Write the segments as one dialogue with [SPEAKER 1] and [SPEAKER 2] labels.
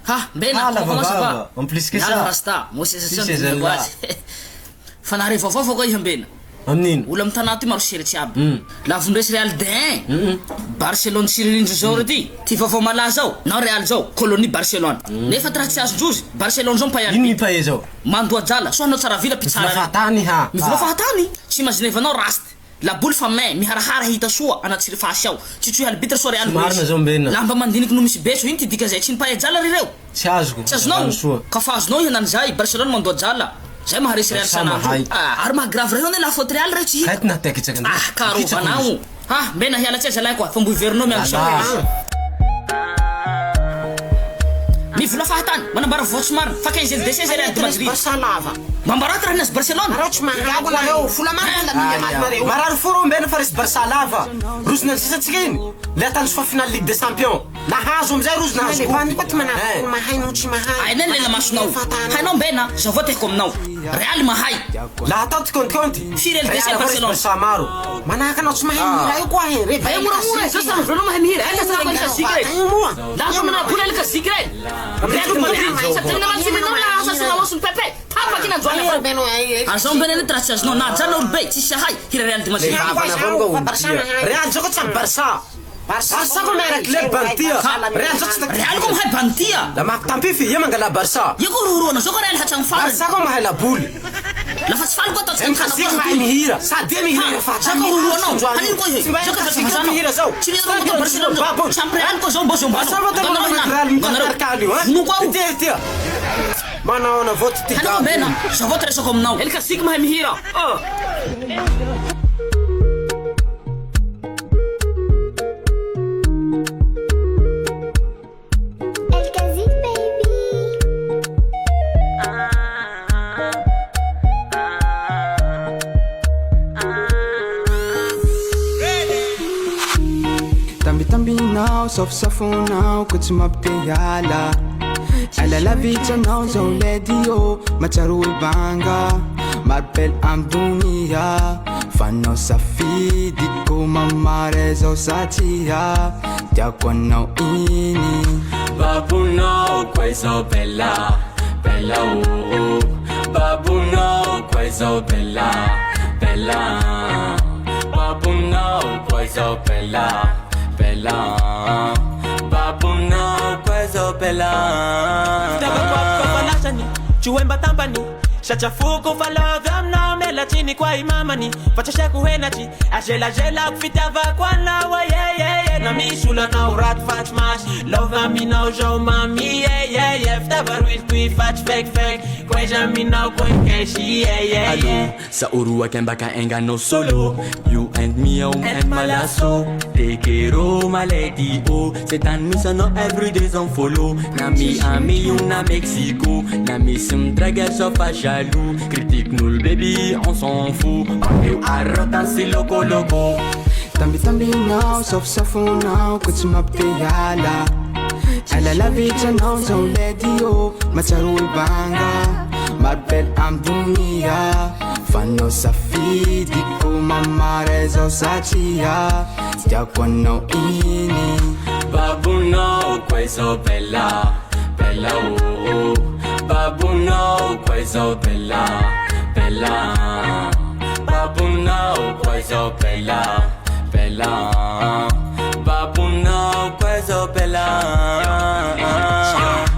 [SPEAKER 1] Ha, mbena, commence pas.
[SPEAKER 2] En plus que
[SPEAKER 1] Miala
[SPEAKER 2] ça.
[SPEAKER 1] rasta, moi c'est ça
[SPEAKER 2] c'est
[SPEAKER 1] de
[SPEAKER 2] là.
[SPEAKER 1] base. Fanare fofo ko ihambena.
[SPEAKER 2] Amin'ino?
[SPEAKER 1] Olo amin'ny tanà ty maro seritry aby. La vondresy Réal din. Barcelone sirindro zao rety. Ty vaovao malaza zao, non Réal zao, colonie Barcelone. Nefa ty raha tsy azondrozy, Barcelone zao mpahay.
[SPEAKER 2] Ino mipahe zao?
[SPEAKER 1] Mandoa jala, so anao tsara vila pitsara.
[SPEAKER 2] Fahatany ha.
[SPEAKER 1] Mivola fahatany. Tsy mazinevanao rast. La boule fa main, miharahara hita soa anaty sirifasy ao. Tsitsy halbitra so Réal.
[SPEAKER 2] Marina zao mbena.
[SPEAKER 1] Lamba mandiniky no misy beso iny ty dika zay tsy nipahay jala reo.
[SPEAKER 2] Tsy azoko.
[SPEAKER 1] Tsy azonao. Ka fa azonao ihanany zay, Barcelone mandoa jala. Zay maharesy Réal sanandro. Ary mahagrave reo la faute Réal reo tsy hita.
[SPEAKER 2] Haity natekitsaka ndray.
[SPEAKER 1] Karovanao. Ha, mbena hiala tsy zalahy koa, fa mbo iverinao miandro soa. Mivola fahatany, manambara voatsy marina, fa 15 LDC zay Réal de Madrid.
[SPEAKER 3] Barça lava.
[SPEAKER 1] Mambaratra raha nazy Barcelone.
[SPEAKER 3] Arao tsy mahagago nareo, fola marina la nareo.
[SPEAKER 2] Marary foro mbena fa resy Barça lava. Rozy nantsisatsika iny. Le atansy fa finale Ligue des Champions. Nahazo amizay rozy nahazo.
[SPEAKER 3] Pani koa ty manahako mahay no tsy mahay.
[SPEAKER 1] Ay neny lela masonao. Hainao mbena, zao vao tehiko aminao. Réal mahay.
[SPEAKER 2] Laha atao ty kontikonty.
[SPEAKER 1] Firy LDC Barcelone.
[SPEAKER 2] Barça maro.
[SPEAKER 3] Manahaka anao tsy mahay mihira io koa he.
[SPEAKER 1] Ay mura, zao sa volo mahay mihira. Ay sa ka sikre. Dapat mana pula ka sikre. Réal Madrid. Sa tena man simi no la sa sa wasun pepe. Tapa kina jwala. Azon bene le traçage no na jalo be ti sahay hira Réal de Madrid.
[SPEAKER 2] Réal zao tsy Barça. Barça ko mera club bantia. Réal zao tsy
[SPEAKER 1] Réal ko mahay bantia.
[SPEAKER 2] La maktampi fi yema ngala Barça.
[SPEAKER 1] Yego ruro na zoko Réal hatang fal.
[SPEAKER 2] Barça ko mahay la boule.
[SPEAKER 1] La fas fal ko to
[SPEAKER 2] Em kasi ko mahay mihira. Sa de mihira fa.
[SPEAKER 1] Zako ruro no. Hanin ko he. Zako fa
[SPEAKER 2] Sa mihira zao.
[SPEAKER 1] Chini ro ko Barcelona. Champion ko zombo zombo.
[SPEAKER 2] Barça va to Réal mercado, hein?
[SPEAKER 1] No ko.
[SPEAKER 2] Tia. Mana ona vote ti.
[SPEAKER 1] Hanin ko bena. Sa vote reso kom now. El kasik mahay mihira.
[SPEAKER 4] Tambinao, safonao, ko tsy mampiala. Alala vitranao zao ledio, matsaro banga. Marbel am dunia, fanao safidy ko mamare zao satria. Tiako anao ini.
[SPEAKER 5] Babunao, quaisao bella, bella oh. Babunao, quaisao bella, bella. Babunao, quaisao bella. Bella, babuna kwezo bella.
[SPEAKER 6] Tava kwa falashani, chuemba tampani. Shachafuko falove amna mela chini kwa imamani. Fachasha kuhenaji, ajela jela kufitava kwa nawa yeah. Na mishula na urat fat mash. Love me now show mami yeah. Ftava ruil kui fat fake. Kweja mi now kwen keshi yeah.
[SPEAKER 5] Alo, sa urua kembaka enga no solo. You and me and my lasso. Take it oh my lady oh. C'est un miss no everyday on follow. Na mi ami you na Mexico. Na mi sim draga so fa jaloux. Critique nous le baby on s'en fout. On est arrota c'est loco.
[SPEAKER 4] Tambi now, safonao, ko tsy mampiala. Alala vitranao zao ledio, matsaro banga. Marbel am dunia, fanao safidy ko mamare zao satria. Tiako anao ini.
[SPEAKER 5] Babunao, quaisao bella, bella oh. Babunao, quaisao bella, bella. Babunao, quaisao bella, bella. Babunao, quaisao bella.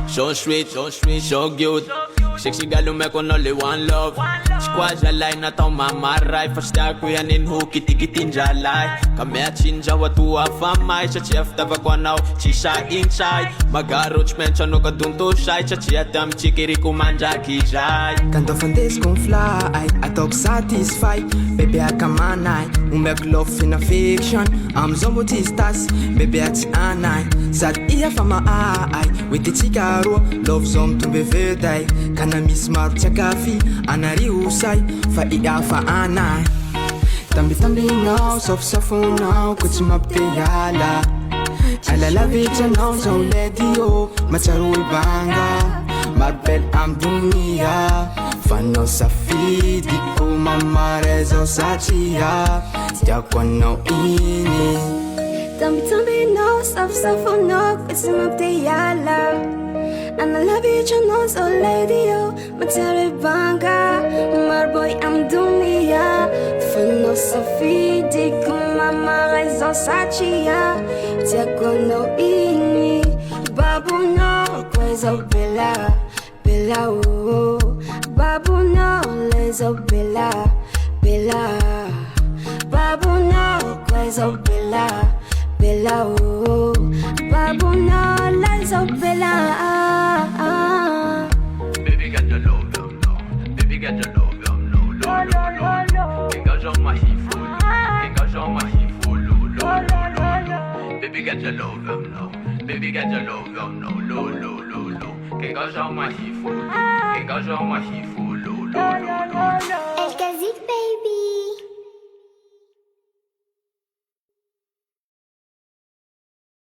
[SPEAKER 5] So sweet, so cute. Sexy gal me con only one love. Squad jalay na tao mamaray. Fasta ko yanin ho kitikitin jalay. Kami at sinja watu afamay. Sa chef tava ko now chisha inside. Magaroch mention no kadunto shy. Sa chiatam chikiri kumanja kijay.
[SPEAKER 4] Can't often this gon' fly, I talk satisfied. Baby I come on I, we make love in a fiction. I'm zombie stars, baby it's an I. Sad ear from my eye, with the cigaro, love zone to be verdai. Can I miss my chakafi, anari usai, fa hiafarany. Tambi now, safonao, ko tsy mampiala. Alala vitranao zao ledio, matsaro banga. Marbel am dunia, fanao safidy ko mamare zao satria. Tiako anao ini.
[SPEAKER 7] Tambi now, safonao, ko tsy mampiala. Television on so lady yo, materi banga, marboy am dunia. Filosofi di kumama rezo sachia, tiakono ini, babu no kwezo bela, bela oh, babu no lezo bela, bela, babu no kwezo bela, bela oh, babu no lezo bela.
[SPEAKER 5] Baby got your love, no. Baby got your love, no. Engage on my hip, engage on my hip, Baby got your love, no. Baby got your love, no. Engage on my hip, engage on my hip,
[SPEAKER 7] El Kazik baby.